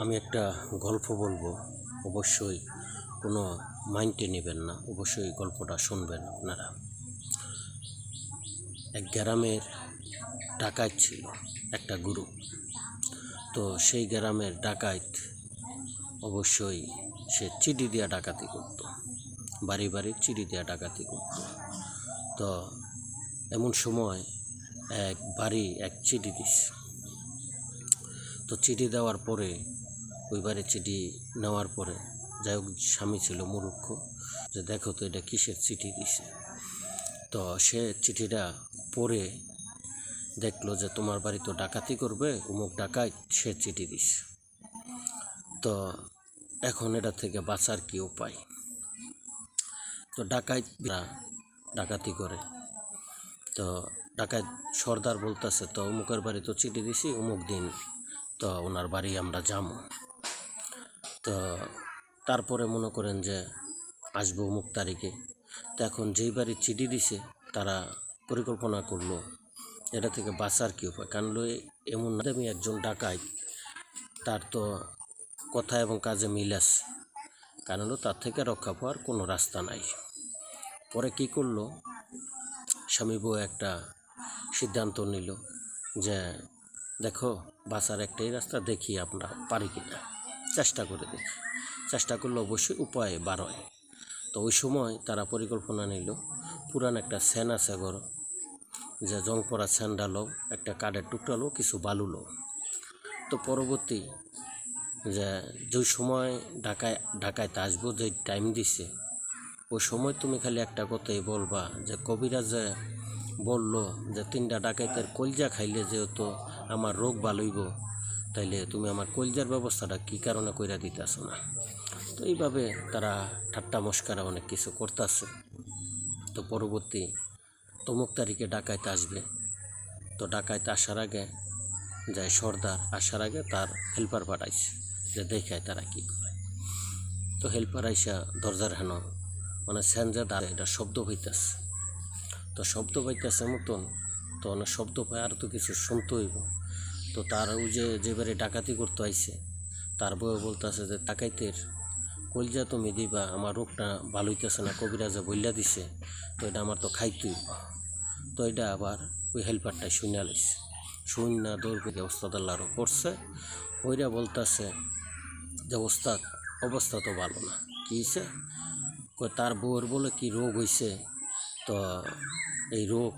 আমি একটা গল্প বলবো, অবশ্যই কোনো মাইন্ডে নেবেন না, অবশ্যই গল্পটা শুনবেন আপনারা। এক গ্রামের ডাকাত ছিল একটা গ্রুপ। তো সেই গ্রামের ডাকাত অবশ্যই সে চিঠি দিয়া ডাকাতি করত, বাড়ি বাড়ি চিঠি দিয়া ডাকাতি করত। তো এমন সময় এক বাড়ি এক চিঠি দিস। তো চিঠি দেওয়ার পরে ওই বাড়ি চিঠি নেওয়ার পরে যাই হোক, স্বামী ছিল মূর্খ, যে দেখো তো এটা কিসের চিঠি দিছে। তো সে চিঠিটা পড়ে দেখলো যে তোমার বাড়ি তো ডাকাতি করবে, অমুক ডাকাত সে চিঠি দিস। তো এখন এটা থেকে বাঁচার কি উপায়? তো ডাকাতরা ডাকাতি করে। তো ডাকাত সর্দার বলতেছে, তো অমুকের বাড়ি তো চিঠি দিছি, অমুক দিন তো ওনার বাড়ি আমরা যাবো। তো তারপরে মনে করেন যে আসবো অমুক তারিখে। তো এখন যেই বাড়ি চিঠি দিছে তারা পরিকল্পনা করলো এটা থেকে বাঁচার কী উপায়, কারণ এমন আমি একজন ডাকাত, তার তো কথা এবং কাজে মিল আছে, কারণ তার থেকে রক্ষা পাওয়ার কোনো রাস্তা নাই। পরে কি করলো, স্বামী বউ একটা সিদ্ধান্ত নিল যে দেখো, বাঁচার একটাই রাস্তা, দেখি আমরা পারি কিনা, চেষ্টা করে দেখি। চেষ্টা করলে অবশ্যই উপায় বার হয়। তো ওই সময় তারা পরিকল্পনা নিল, পুরান একটা স্যান আছে ঘর, যে জং পড়া স্যান্ডালো, একটা কাঠের টুকরালো, কিছু বালুলো। তো পরবর্তী যে সময় ঢাকায় আসবো, যে টাইম দিছে, ওই সময় তুমি খালি একটা কথাই বলবা যে কবিরাজে বললো যে 3টা ডাকাইতের কলজা খাইলে যেহেতু আমার রোগ ভালোইব, তাইলে তুমি আমার কলজার ব্যবস্থাটা কী কারণে কইরা দিতেছ না। তো এইভাবে তারা ঠাট্টা মস্কারা অনেক কিছু করতেছে। তো পরবর্তী তমুক তারিখে ডাকাইতে আসবে। তো ডাকাইতে আসার আগে যায় সর্দার আসার আগে তার হেল্পার পাঠাইছে যে দেখায় তারা কী করে। তো হেল্পার আইসা দরজার হেন মানে স্যানজা দাঁড়ে, এটা শব্দ হইতেছে। তো শব্দ পাইতেছে মতন, তো অনেক শব্দ পায়, আর তো কিছু শুনতে হইব। তো তার ওই যেবারে ডাকাতি করতে আইছে তার বউ বলতেছে যে ডাকাইতের কলজা তুমি দিবা, আমার রোগটা ভালো হইতেছে না, কবিরাজে বইলা দিছে, তো এটা আমার তো খাইতেই। তো এটা আবার ওই হেল্পারটাই শুনে লাইছে, শুনে দৌড় করে ওস্তাদ আল্লাহরও করছে। ওইরা বলতেছে যে ওস্তাদ, অবস্থা তো ভালো না। কী হয়েছে? তার বউয়ের বলে কি রোগ হয়েছে। তো এই রোগ